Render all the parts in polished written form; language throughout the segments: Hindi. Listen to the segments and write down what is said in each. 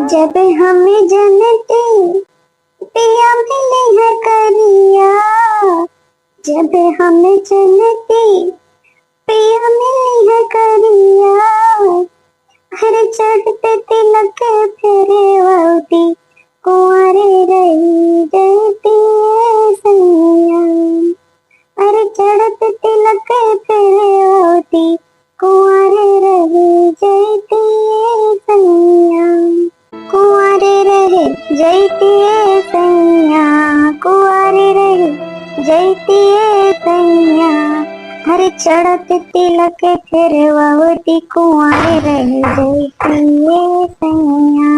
जब हमें जनते पिया मिले है करिया, जब हमें जनते पिया मिले है करिया, हर चढ़ते तिलक फेरे वती कुंवारे रही जयती सैया, हर चढ़ते तिलक फेरे वती कुंवारे रही जयती सैया, कुंवारे रहे जयती सैया, कुंवारे रहे जयती सैया, हर चढ़त तिलक फेरवावती कुंवारे रहे जयती सैया।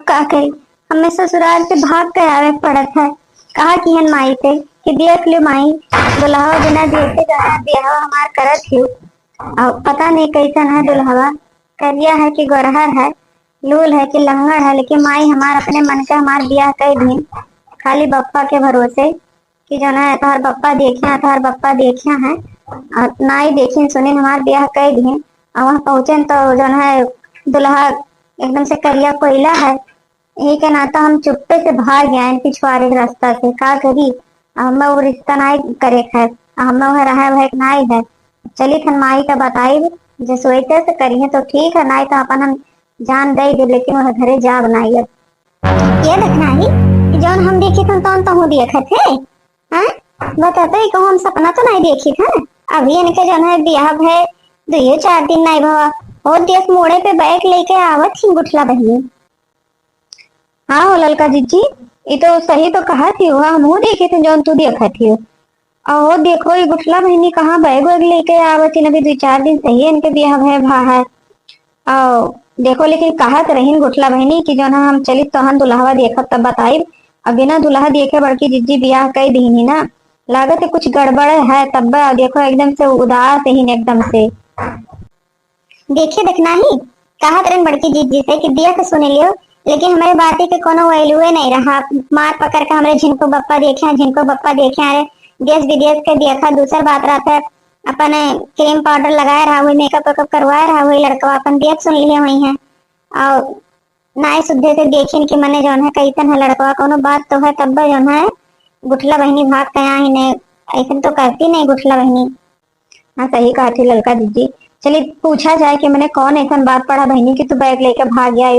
का करी हमें ससुराल से भाग कर आवे पड़त है। कहा कि हन माई से कि देख लो माई, दुल्हा बिना देखे जाना ब्याह हमार करत ही, और पता नहीं कैसन है दुल्हवा, करिया है कि गोरहर है, लूल है कि लंगड़ है, लेकिन माई हमार अपने मन का हमार ब्याह कई दिन खाली बप्पा के भरोसे कि जो है तार बप्पा देखिया, तार बप्पा देखिया है, और ना ही देखी सुनी हमार ब्याह कई दिन। और वहाँ पहुंचे तो जो है दुल्हा एकदम से करिया कोयला है। यही के नाता हम चुप्पे से भाग गए पिछवाड़े रास्ता से। का करी हम वो रिश्ता नहीं करे है, हम रहा है नहीं है। चली थन माई का बताई जो सोचते से करिए तो ठीक है, नहीं तो अपन हम जान दे दे, लेकिन वह घरे जा बनाई। ये देखना ही जौन हम देखी थन तौन तो देखा थे, हाँ बताते ही हम सपना तो नहीं देखी था। अभी इनके जो है ब्याह है 2-4 दिन नहीं भवा, और देश मोड़े पे बैग लेके आवत थी गुठला बहनी। हाँ हो ललका जीजी, ये तो सही तो कहा थी, वह हम देखे थे जौन तू देखा थी। और देखो ये गुठला बहनी कहाँ बैग वैग लेके आवत थी, अभी 2-4 दिन सही इनके ब्याह है भा है। और देखो लेकिन कहा तो रही गुठला बहनी की जो ना हम चली तो हम दुल्हवा देखा तब बताई। अब बिना दुल्हा देखे बड़की जीजी ब्याह कई दीनी ना, लागत है कुछ गड़बड़ है। तब देखो एकदम से उदास ही एकदम से देखे देखना ही कहा तरन बड़की जीजी से कि दिया के सुने लियो, लेकिन हमारे बातें के कोनो वैल्यू नहीं रहा। मार पकड़ के हमारे झिनको बप्पा देखे, झिनको बप्पा देखे, अरे देश विदेश के देखा। दूसर बात रहता है अपन क्रीम पाउडर लगाए रहा हुई, मेकअप वेकअप करवाए रहा हुई, लड़का अपन देख सुन लिए हुई है। और नाई शुद्धे से देखिन कि मने जौन है कैसन है लड़का, कोनो बात तो है तब जौन है गुठला बहनी भाग कया ही नहीं, ऐसा तो करती नहीं गुठला बहनी। हाँ सही कहा थी ललका दीदी। चलिए पूछा जाए कि मैंने कौन ऐसा बात पड़ा बहनी की तू बैग लेके भाग गया,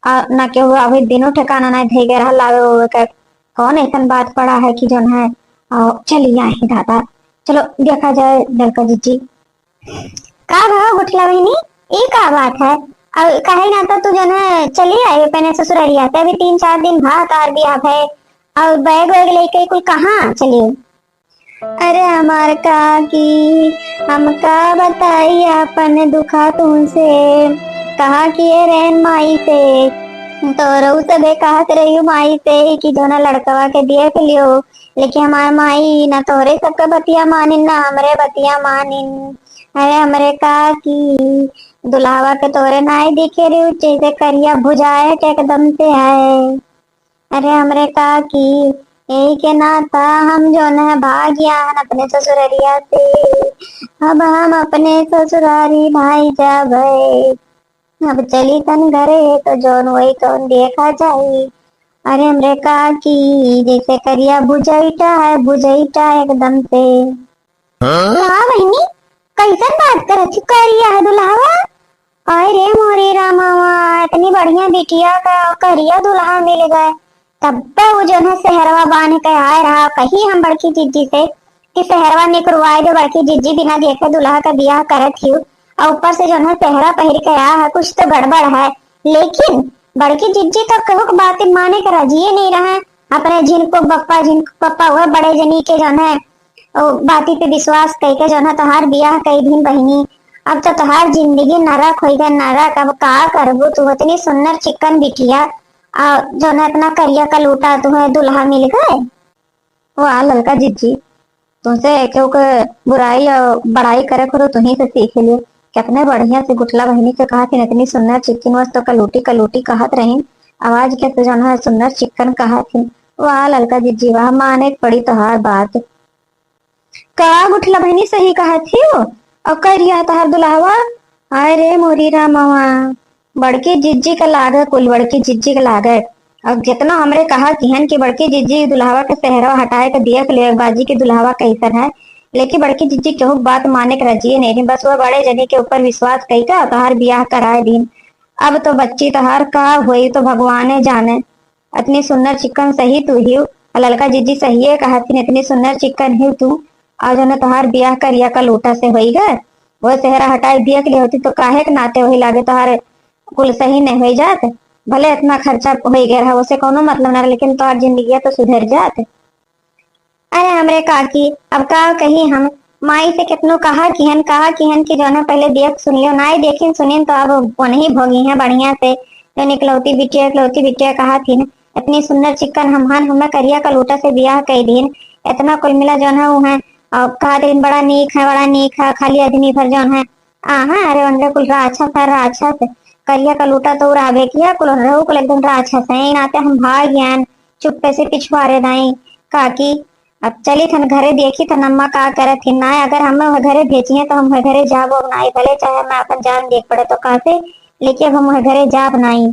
ना के हुआ अभी दिनों ठिकाना नहीं थे गया लावे हुए कर, कौन ऐसा बात पड़ा है कि जौन है चलिए आई दादा। चलो देखा जाए ललका दीदी का भाव गुठला बहनी, ये का बात है। अब कहे ना तो तू जो है चली आई पहने ससुरालिया से, अभी 3-4 दिन भाग तार ब्याह है, और बैग वैग लेके कोई कहाँ चलिए। अरे हमार काकी हमका बताई अपन दुखा तुमसे, कहा कि ये रहन माई से तो रहू सबे कहत रही माई से कि जो ना लड़कवा के देख लियो, लेकिन हमार माई ना तोरे सबका बतिया मानिन ना हमरे बतिया मानिन। अरे हमरे काकी दुल्हावा के तोरे नाई दिखे रे जैसे करिया भुजाए के एकदम से है। अरे हमरे काकी यही के नाता हम जो है भाग गया अपने ससुररिया से, अब हम अपने ससुरारी भाई जावे, अब चली तन घरे तो जौन वही कौन देखा जाए। अरे हमरे काकी जैसे करिया भुजैटा है, भुजैटा एकदम से। हाँ बहनी कैसन बात कर करिया है दुल्हावा, अरे मोरे रामावा इतनी बढ़िया बिटिया का करिया दुल्हा मिल गए। तब वो जो है सहरवा बांध के आए रहा, कही हम बड़की जीजी से कि सहरवा निकलवाए दो, बड़की जीजी बिना देखे दुल्हा का ब्याह करत ही, और ऊपर से जो है सहरा पहर के आया है, कुछ तो गड़बड़ है। लेकिन बड़की जीजी तो कहो बातें माने के राजी नहीं रहा, अपने जिनको पप्पा हुआ बड़े जनी के जो है बाती पे विश्वास करके जो है तोहार ब्याह कई दिन बहनी। अब तो तोहार जिंदगी नरक हो गया नरक, अब का करबो तू इतनी सुंदर चिकन बिटिया जो है अपना करिया का लूटा तुम्हें दुल्हा मिल गए। वाह ललका जीजी तुमसे क्यों बुराई और बड़ाई करे करो, तुम्ही से सीख लियो। कितने बढ़िया से गुठला बहनी से कहा कि इतनी सुंदर चिकन वस्तु कलूटी कहत रही, आवाज के जो है सुंदर चिकन कहा थी। वाह ललका जीजी वाह, माने पड़ी तोहार बात। का गुठला बहनी सही कहा थी वो, और करिया तोहार दुल्हावा। अरे मोरी रामावा बड़की जिज्जी का लागे, कुल बड़की जिज्जी का लागे। अब जितना हमरे कहा किहन की बड़की जिज्जी दुल्हावा के सेहरा हटाए के देख ले बाजी के दुल्हावा कैसन है, लेकिन बड़की जिज्जी केहू बात माने के रजिए नहीं, बस वह बड़े जने के ऊपर विश्वास कई का तहार ब्याह कराए दिन। अब तो बच्ची तहार का हुई तो भगवाने जाने। इतनी सुंदर चिकन सही तू ही, और ललका जिज्जी सही है कहती, इतनी सुंदर चिकन ही तू। आज उन्हें तहार ब्याह करिया का लोटा से होई गए, वो सेहरा हटाए देख ले होती तो काहे के नाते वही लागे तहार कुल सही नहीं हो जात। भले इतना खर्चा हो गया है उसे कोनो मतलब ना, लेकिन तोहर जिंदगी तो सुधर जात। अरे हमरे काकी अब का कही, हम माई से कितनो कहा किहन की जो है पहले देख सुन लियो, ना ही देखी सुनी तो अब नहीं भोगी है बढ़िया से। जो इकलौती बिटिया कहा थी न, इतनी सुंदर चिकन हमहन हमें करिया का लोटा से ब्याह कई दिन, इतना कुल मिला जो है वो है। और कहा दिन बड़ा नीक है, खाली आदमी भर जो है आहा। अरे अंडे कुल राक्षस करिया का लूटा तो उड़ावे किया कुल रहू कुल एकदम राक्षस है नाते हम भाग ज्ञान चुप्पे से पिछुआरे दाई काकी। अब चली थन घरे देखी थन अम्मा का करे थी ना, अगर हम घरे भेजिए तो हम घरे जाबो नहीं, भले चाहे मैं अपन जान देख पड़े तो कहा लेकिन अब हम घरे जाब नहीं।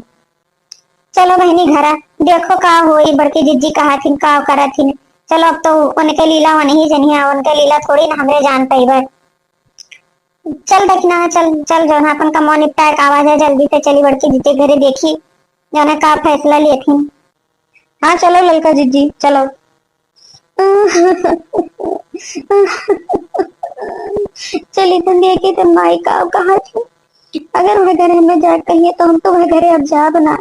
चलो बहनी घरा देखो का होई, बड़की जिज्जी कहा थी का करा थी। चलो अब तो उनके लीला वो नहीं जनिया, उनके लीला थोड़ी ना हमरे जान पाइबे। चल देखना चल चल जो है अपन का मौन निपटाए का आवाज है, जल्दी से चली बड़की जिज्जी घरे देखी जो है का फैसला लिए थी। हाँ चलो ललका जिज्जी चलो। चली तो देखी तो माई का कहा थी, अगर वह घरे हमें जा कहिए तो हम तो वह घरे अब जा बना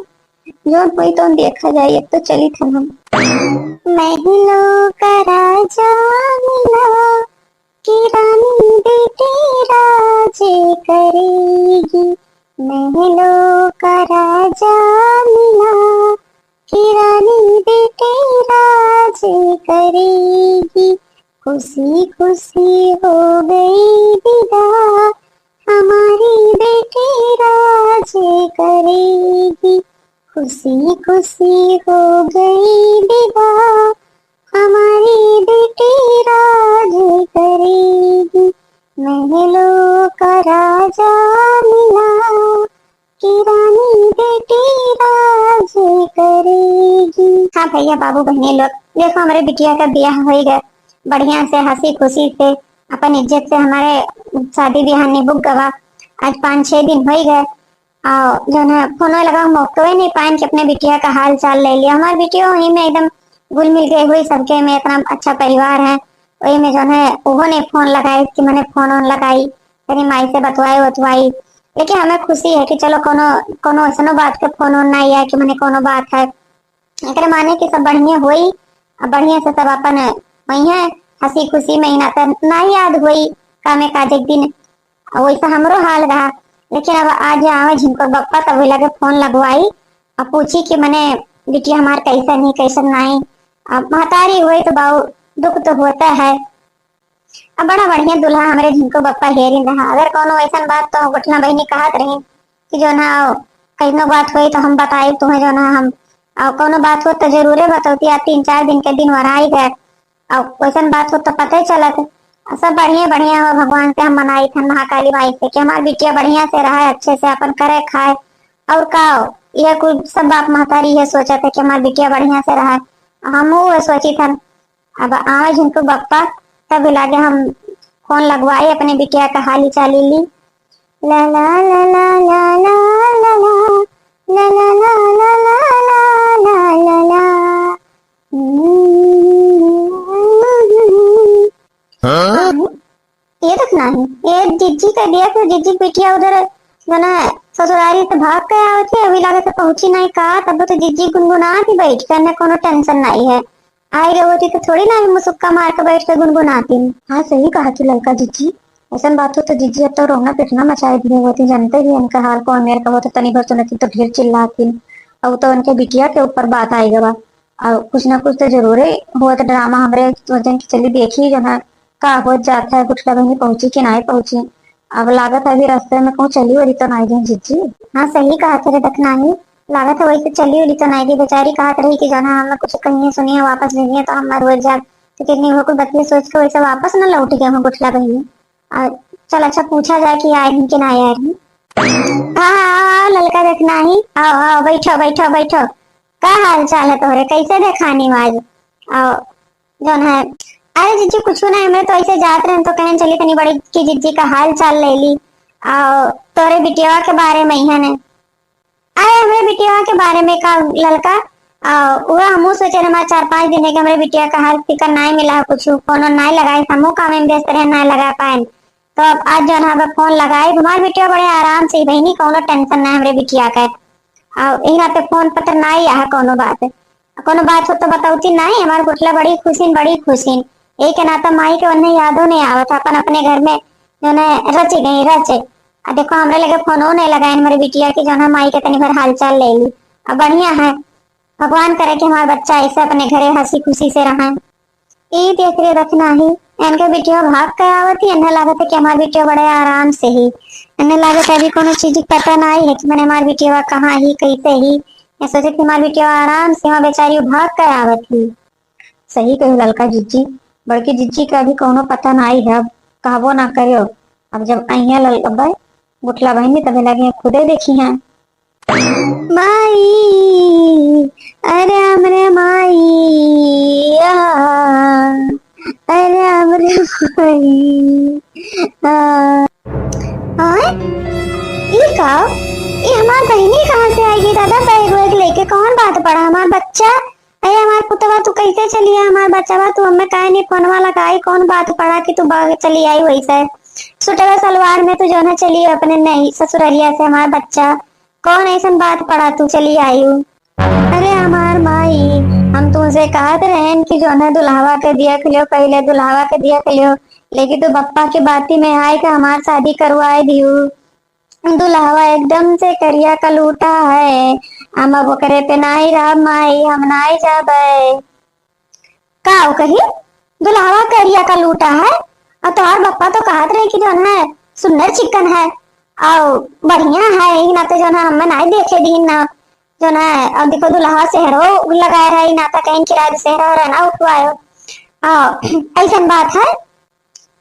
जो कोई तो देखा जाए। अब तो चली थन हम। महलों का राजा मिला कि रानी बेटी राजे करेगी, महलों का राजा मिला कि रानी बेटी राजे करेगी, खुशी खुशी हो गई विदा हमारी बेटी राजे करेगी, खुशी खुशी हो गई विदा हमारी बेटी राजे करेगी, महलों का राजा मिला कि रानी बेटी राजे करेगी। हाँ भैया बाबू बहने लोग देखो हमारे बिटिया का ब्याह हो गया बढ़िया से, हंसी खुशी से अपन इज्जत से हमारे शादी ब्याह निभुक गवा। आज 5-6 दिन हो गए और जो है फोनो लगा मौके नहीं पाए कि अपने बिटिया का हाल चाल ले लिया। हमारी बिटिया वही में एकदम घुल मिल गई हुई सबके में, इतना अच्छा परिवार है वही में जो है उन्होंने फोन लगाई कि मैंने फोन लगाई तेरी माई से बतवाई। लेकिन हमें खुशी है कि चलो कोनो कोनो ऐसा बात के फोन नहीं है कि मैंने कोनो बात है एक माने कि सब बढ़िया हुई, बढ़िया से सब अपन वही है हंसी खुशी महीना तक ना याद हुई कामे काज एक दिन वैसा हमरो हाल रहा। लेकिन अब आज आवे झिनको बप्पा तब लगे फोन लगवाई और पूछी कि मैंने बिटिया हमार कैसन नहीं। अब महतारी हुई तो बाऊ दुख तो होता है। अब बड़ा बढ़िया दुल्हा हमारे झिनको बप्पा हेरी रहा। अगर कोनो ऐसा बात तो गुठना बहनी कहत रही कि जो ना कहीं बात हुई तो हम बताई तुम्हें जो ना हम और कोनो बात हो तो जरूरे बतौती। 3-4 दिन के दिन वराई गए और वैसा बात हो तो पता ही चला था। सब बढ़िया हो भगवान से हम मनाई थे महाकाली माई से कि हमारी बिटिया बढ़िया से रहे अच्छे से अपन करे खाए और का यह कुछ सब बाप महतारी ये सोचा था कि हमारी बिटिया बढ़िया से रहे। हम वो सोची था अब आज उनको बप्पा तब लागे हम फोन लगवाए अपने बिटिया का हाली चाली ली। ला ला ला ला ला ला ला ला ला ला ला ला ला ला ये तक नहीं ये जिज्जी का दिया तो जिज्जी बिटिया उधर ना ससुरारी से भाग के आवे थे अभी लगे तो पहुंची नहीं कहा तब तो जिज्जी गुनगुनाती बैठ करने कोनो टेंशन नहीं है। आई रही होती तो थोड़ी ना मुसुक्का मार के बैठ के गुनगुनाती। हाँ सही कहा तू लड़का जिज्जी, ऐसा बात हो तो जिज्जी अब तो रोना पिटना मचाए दिए होती, जानते ही उनका हाल को मेरे का हो तो तनी भर सुनती तो ढेर चिल्लाती। अब तो उनके बिटिया के ऊपर बात आई गवा और कुछ ना कुछ तो जरूर हुआ तो ड्रामा हमारे वजन की चली देखी जो है का हो जाता है। गुटला बहनी पहुंची कि नहीं पहुंची, अब लागत अभी रास्ते में कहूँ चली वाली तो नहीं गई जिज्जी। हाँ सही कहा तेरे दखना ही लागत है वैसे चली वाली तो नहीं गई। बेचारी कहा रही कि जाना हमें कुछ कहिए सुनिए वापस भेजिए तो हम रोज जा तो कितनी वो कोई बतिया सोच के वैसे वापस न लौट गए हूँ गुटला बहनी। चल अच्छा पूछा जाए कि आए कि ना आए। हाँ हाँ ललका देखना ही। आओ आओ बैठो बैठो बैठो। का हाल चाल है तोहरे, कैसे देखानी आज? आओ जोन है। अरे जीजी कुछ ना, हमें तो ऐसे जात रहे तो कहन चली तनी बड़ी की जीजी का हाल चाल ले ली। आओ तोरे बिटिया के बारे में ही है ने। अरे हमरे बिटिया के बारे में का ललका, वो हमू सोचे हमारे 4-5 दिन के हमरे बिटिया का हाल फिकर नहीं मिला, कुछ फोन नहीं लगाई, हमू काम में व्यस्त रहे नहीं लगा पाए। तो अब आज जो है फोन लगाई, हमारे बिटिया बड़े आराम से बहनी, कोनो टेंशन नहीं हमरे बिटिया का। और यही नाते फोन पत्र नहीं आ कोनो बात हो तो बताऊती नहीं, हमारे गुटला बड़ी खुशी एक के नाता माई के उन्हें यादों नहीं आवत, अपन अपने घर में जो है रच गई रच। देखो हमरे लगे फोनो नहीं लगाए हमारे बिटिया की, जो है माई के तनी भर हाल चाल ले ली। अब बढ़िया है, भगवान करे कि हमारा बच्चा ऐसे अपने घरे हंसी खुशी से रहा। ये देख रहे रखना ही इनके बिटिया भाग के आवत ही, इन्हें लागत है कि हमारे बिटिया बड़े आराम से ही, इन्हें लागत अभी कोनो चीज की पता नहीं है कि मैंने हमारी बिटिया कहाँ ही कैसे ही। मैं सोचे कि हमारी बिटिया आराम से वहाँ बेचारी भाग के आवत ही। सही कहो ललका जीजी, बड़की जीजी का अभी कोनो पता नहीं है, अब कहबो ना करियो। अब जब अहिया ललका गुठला बहनी तभी लगे खुदे देखी हैं। माई अरे हमरे माई, अरे हमरे माई। ये का, ये हमार बहनी कहाँ से आएगी दादा? बैग वैग लेके कौन बात पड़ा हमार बच्चा? अरे हमार पुतवा तू कैसे चली है? हमार बच्चा तू हमें काहे नहीं फोनवा लगाई? कौन बात पड़ा कि तू बाग चली आई वैसे सूटवा सलवार में? तू जो है चली अपने नहीं ससुरलिया से, हमार बच्चा कौन ऐसा बात पड़ा तू चली आई? अरे हमार माई, हम तुमसे कहते रहे कि जो है दुल्हावा के दिया खिलो, पहले दुल्हावा के दिया खिलो, लेकिन तू बप्पा की बाती में आए कि हमार शादी करवाए दियो। दुल्हावा एकदम से करिया का लूटा है, हम अब करे पे नहीं रह माई, हम नहीं जाबे। का कही दुल्हावा करिया का लूटा है? और तुम्हार बप्पा तो कहत रहे कि जो है सुंदर चिकन है और बढ़िया है, ही नाते जो है हमें नहीं देखे दिन ना जो ना। अब देखो दुल्हा सेहरो लगाए रही ना, तो कहीं किराए सेहरा रहना उठवायो। ऐसा बात है।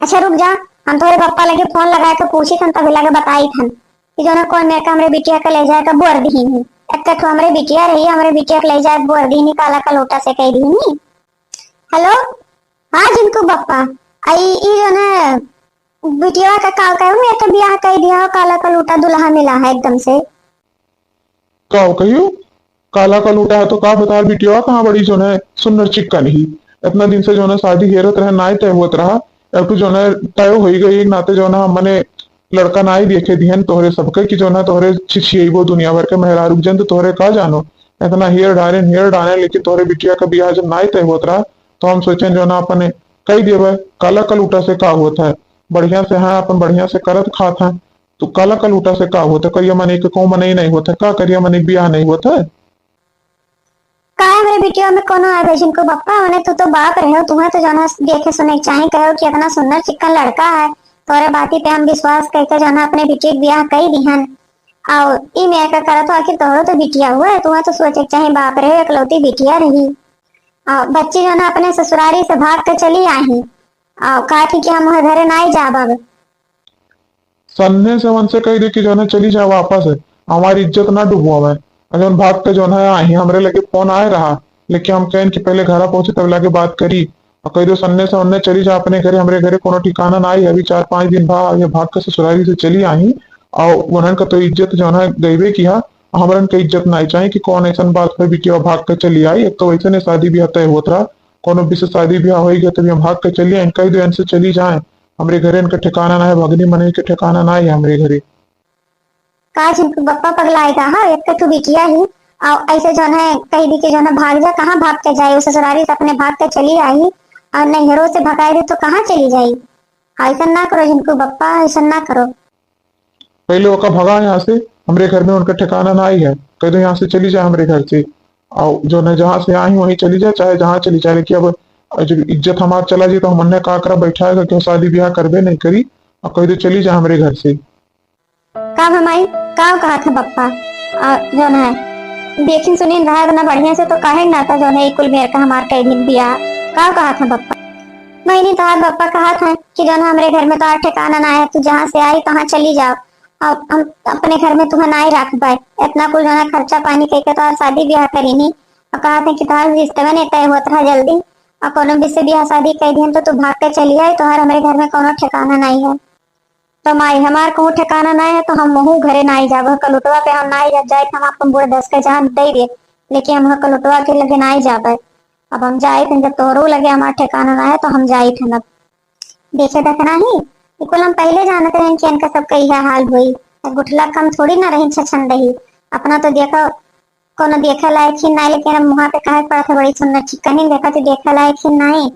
अच्छा रुक जा, हम थोड़े पप्पा लगे फोन लगा के पूछी थन, तभी लगे बताई थन कि जो ना कौन मेरे का हमरे बिटिया का ले जाए का बोर दीनी। एक तो हमरे बिटिया रही, हमरे बिटिया का ले जाए बोर दीनी, काला का लोटा से कह दीनी। हेलो हाँ जिनको बप्पा आई जो ना बिटिया का काल का मेरे का ब्याह कह दिया, काला का लोटा दुल्हा मिला है एकदम से। का कहियो काला का लूटा है तो का बता बिटिया कहाँ बड़ी जो है सुंदर चिक्कन ही, इतना दिन से जो है शादी हेरत रहे नाई तय होत रहा, अब तो जो है तय हो ही गई नाते जो है हमने लड़का नाई देखे दिहन तोहरे सबके कि जो है तोहरे छिछिएबो दुनिया भर के मेहरारू जन, तो तोहरे का जानो इतना हेयर डाले, लेकिन तोहरे बिटिया का ब्याह जब नाई तय होत रहा तो हम सोचे जो है अपने कही देवे काला का लूटा से का होता है, बढ़िया से है अपन बढ़िया से करत खात है, तो काला का लूटा से का होता? करिया मने के को मने नहीं होता, का करिया मने ब्याह नहीं होता है? का मेरे बिटिया में कोनो आ गई को बप्पा होने तो बाप रहे हो, तुम्हें तो जाना देखे सुने चाहे कहो कि इतना सुंदर चिकन लड़का है, तोरे बाती पे हम विश्वास करके जाना अपने बिटिया के ब्याह कई दिहन। और ई मैं का करत आखिर तोरो तो बिटिया हुआ है, तुम्हें तो सोचे चाहे बाप रहे इकलौती बिटिया रही। और बच्ची जो ना अपने ससुरारी से भाग के चली आई और कहा थी कि हम घरे नहीं जा बाबे। सन्ने से वन से कही दे कि जो है चली जाए वापस है, हमारी इज्जत ना डूबो हमें। अगर भाग के जो है आई हमरे लगे फोन आए रहा, लेकिन हम कहें कि पहले घर पहुंचे तब लाके बात करी और कही दो सन्ने से उन्ने चली जा अपने घरे, हमरे घरे कोनो ठिकाना ना आई, अभी 4-5 दिन बाद ये भाग के ससुरारी से चली आई और उन्हन का तो इज्जत जो है गईबे किया, हमरन के इज्जत नहीं चाहिए कि कौन ऐसा बात है बिटिया भाग के चली आई। एक तो वैसे ने शादी ब्याह तय होत रहा, कोनो भी से शादी ब्याह हो गया तभी हम भाग के चली आई, कही दो इनसे चली जाए, हमरे घरे इनका ठिकाना ना है, भगनी मने के ठिकाना ना है हमरे घरे। का जिनको बप्पा पगलाएगा? हाँ एक तो बिटिया ही और ऐसे जो है कही दी के जो है भाग जा, कहाँ भाग के जाए? ससुरारी से अपने भाग के चली आई और नैहरों से भगाए दे तो कहाँ चली जाई? ऐसा ना करो जिनको बप्पा, ऐसा ना करो। पहले वो भगा यहाँ से, हमरे घर में उनका ठिकाना ना ही है, कह दो यहाँ से चली जाए हमरे घर से, और जो न जहाँ से आई वहीं चली जाए, चाहे जहाँ चली जाए, लेकिन अब जब इज्जत हमार चला जाए तो हमने का करा बैठाएगा क्यों, शादी ब्याह करबे नहीं करी और कह दो चली जाए हमरे घर से। का हमारी का कहा था बप्पा जो है देखी सुनी रहा ना बढ़िया से तो कहे ना था जो है कुल मेरे का हमार कई दिन ब्याह का कहा था बप्पा? मैंने तो बप्पा कहा था कि जो है हमारे घर में तो ठिकाना ना है, तू जहाँ से आई कहाँ चली जाओ। अब हम अपने घर में तुम्हें ना ही रख पाए, इतना कुछ जो है खर्चा पानी करके तो शादी ब्याह करी नहीं। और कहा था कि तुम्हारा रिश्ते में नहीं तय होता है जल्दी, और कोनो भी से ब्याह शादी कर दी तो तू भाग के चली आई, तुम्हारा हमारे घर में कोनो ठिकाना नहीं है। तो माई हमार कहूँ ठिकाना नहीं है तो हम वहू घरे ना ही जाब, कलुटवा पे हम ना ही जाए, हम अपन बुढ़े 10 के जान दे दिए, लेकिन हम कलुटवा के लगे ना ही जाबे। अब हम जाए थे जब तोहरो लगे हमारा ठिकाना ना है तो हम जाए थे। अब देखे तक नहीं, बिल्कुल हम पहले जानते हैं कि इनका सब कही है हाल हुई, गुठला कम थोड़ी ना रही छछन रही। अपना तो देखो कोनो देखा लायक ही नहीं, लेकिन हम वहां पे कहे पड़ा था बड़ी सुंदर चिकनी देखा तो देखा लायक ही नहीं।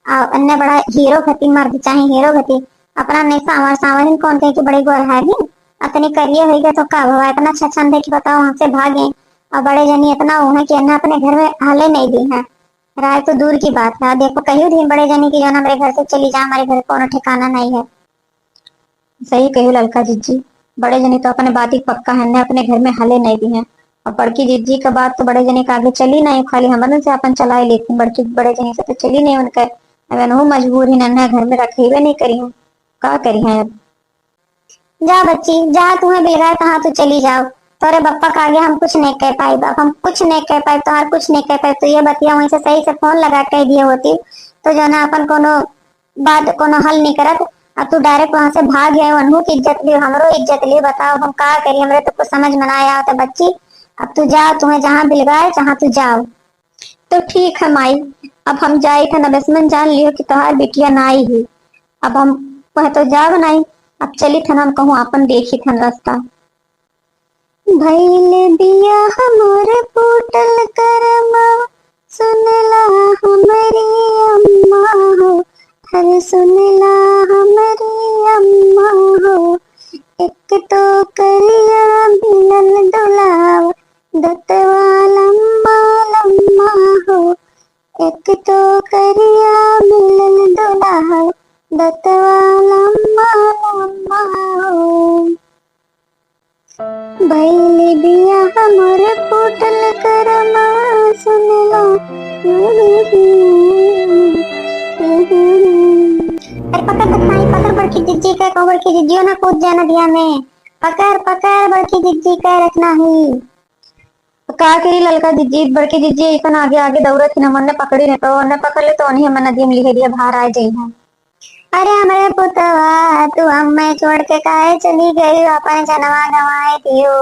और अन्य बड़ा हीरो घती मर्द चाहे हीरो घती, अपना नहीं सावर सावर कौन कहे कि बड़ी गोर है ही अपनी करिए हो गए तो का हुआ इतना छछन दे कि बताओ वहां से भागे। और बड़े जनी इतना वो है कि अन्य अपने घर में हाले नहीं दी है, राय तो दूर की बात है। देखो कही दिन बड़े जनी की जो ना मेरे घर से चली जा, हमारे घर कोनो ठिकाना नहीं है। सही कही ललका जिज्जी, बड़े जनी तो अपने बात ही पक्का है, अपने घर में हले नहीं दी है। और बड़की जिज्जी का बात तो बड़े जनी का आगे चली नहीं, खाली हमारे से अपन चलाए लेकिन बड़की बड़े जनी से तो चली नहीं उनका। अब वो मजबूर ही नन्हा घर में रखे हुए नहीं करी हूँ, का करी है अब। जा बच्ची जहाँ तुम्हें मिल रहा तहाँ तू चली जाओ, तोरे बप्पा का आगे हम कुछ नहीं कह पाए, बाप हम कुछ नहीं कह पाए, तुम्हार कुछ नहीं कह पाए। तो ये बतिया वहीं से सही से फोन लगा कह दिए होती तो जो ना अपन कोनो बात कोनो हल नहीं करत। अब तू डायरेक्ट वहां से भाग गए, अनहू की इज्जत ली हमरो इज्जत ली, बताओ हम का करी, हमरे तो कुछ समझ में ना आया तो बच्ची अब तू जा, तुम्हें जहाँ बिलगाए जहाँ तू जाओ। तो ठीक है माई, अब हम जाए थे नबेसमन जान लियो कि तुम्हार बिटिया ना आई ही, अब हम वह तो जा बनाई, अब चली थन हम कहूँ अपन देखी थन रास्ता। भैल दिया हमारे पोटल करमा, सुनला हमारी अम्मा हो, हर सुनला हमारी अम्मा हो। एक तो करिया बिलन दुलाव, दतवा लम्बा लम्बा हो। एक तो करिया बिलन दुलाव, दतवा लम्बा लम्बा हो। भैल दिया हमारे पोटल करमा, सुनला पकड़ दिखाई पकड़ बड़की जिज्जी का कवर की जिज्जियों ना कूद जाना दिया में, पकड़ पकड़ बड़की जिज्जी का रखना ही। का करी ललका जिज्जी बड़की जिज्जी इकन आगे आगे दौड़त न मन ने पकड़ी ने तो ने पकड़ ले तो नहीं मन नदी में लिखे दिया बाहर आ जाई है। अरे हमारे पुतवा तू हमें छोड़ के काहे चली गई, अपन जनवा गवाए दियो।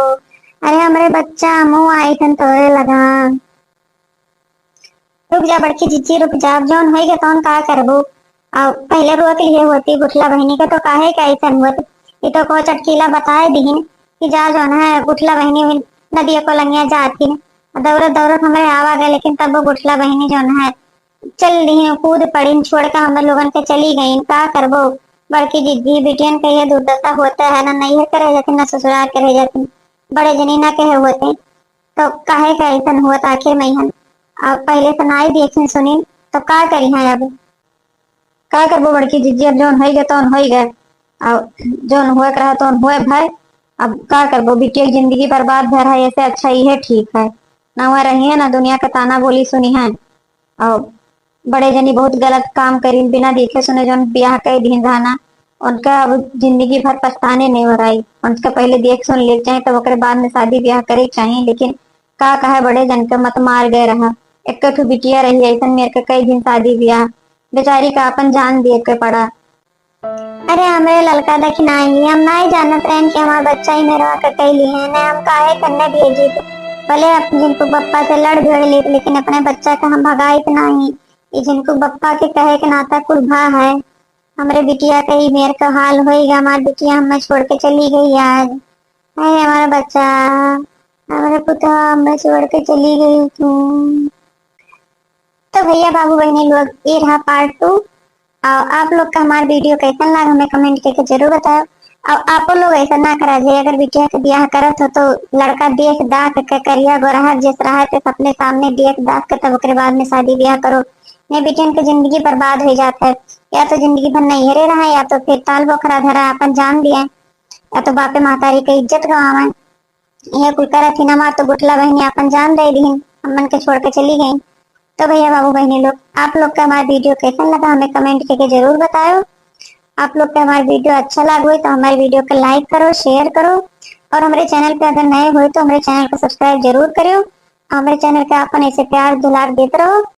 अरे हमारे बच्चा मुंह आई थन तोरे लगा। रुक जा बड़की जिज्जी रुक जा, जौन होई के तौन का करबू। और पहले रोक लिए होती गुठला बहनी का तो काहे का ऐसा हुआ, ये तो को चटकीला बताए दीन कि जा जो है गुठला बहनी नदी को लंगिया जाती दौड़त दौड़त हमारे आवा गए, लेकिन तब वो गुठला बहनी जो है चल रही कूद पड़ी छोड़ कर हम लोगन के चली गई। का करबो बड़की जिद्दी बिटियन के ये दुर्दशा होता है ना, नहीं करे जाती ना ससुराल करे जाती, बड़े जनी ना कहे होते तो काहे का ऐसा हुआ आखिर में हम अब पहले से ना ही देखी सुनी तो का करी है। अब का करबो बड़की जिज्जी, अब जोन हो गए तो हो गए, और जोन हुए रहा तो हुए भाई। अब का करबो बिटिया की जिंदगी बर्बाद भर है, ऐसे अच्छा ही है ठीक है ना, वह रही है ना दुनिया का ताना बोली सुनी है। और बड़े जनी बहुत गलत काम करी बिना देखे सुने जो ब्याह कर दिन रहना, उनका अब जिंदगी भर पछताने नहीं हो रही। उनका पहले देख सुन ले चाहे तो ओकरे बाद में शादी ब्याह करे चाहिए, लेकिन का कहे बड़े जन के मत मार गए रहा। एक ठो बिटिया रही ऐसा मेरे के कई दिन शादी ब्याह बेचारी का अपन जान दे के पड़ा। अरे हमारे लड़का देखना ही हम ना ही जानत रहे कि हमारा बच्चा ही मेरा के कई लिए है ना, हम काहे करने भेजी भले जिनको बप्पा से लड़ भिड़ ली, लेकिन अपने बच्चा का हम भगाई नहीं। ये जिनको बप्पा के कहे के नाता कुर्बा है, हमारे बिटिया का ही मेरे का हाल होएगा। हमारी बिटिया हमें छोड़ के चली गई आज, अरे हमारा बच्चा हमारे पुत्र हमें छोड़ के चली गई तू। तो भैया बाबू बहनी लोग ये रहा पार्ट 2। और आप लोग का हमारा वीडियो कैसा लगा हमें कमेंट करके जरूर बताओ। और आप लोग ऐसा ना करा जाए, अगर बिटिया का ब्याह करत हो तो लड़का देख दाख के करिया गोरहा जिस रहा है अपने सामने देख दाख के तब के बाद में शादी ब्याह करो, नहीं बिटियन की जिंदगी बर्बाद हो जाता है। या तो जिंदगी भर नहीं हरे रहा, या तो फिर ताल बोखरा धरा अपन जान दिया, या तो बापे मातारी की इज्जत गवावा। यह कोई करत ही ना मार तो गुटला बहनी अपन जान दे दी हमन के छोड़ के चली गई। तो भैया बाबू बहनी लोग आप लोग का हमारा वीडियो कैसा लगा हमें कमेंट करके जरूर बताओ। आप लोग का हमारा वीडियो अच्छा लगा हो तो हमारे वीडियो को लाइक करो, शेयर करो और हमारे चैनल पे अगर नए हो तो हमारे चैनल को सब्सक्राइब जरूर करो। हमारे चैनल का अपन ऐसे प्यार दुलार देते रहो।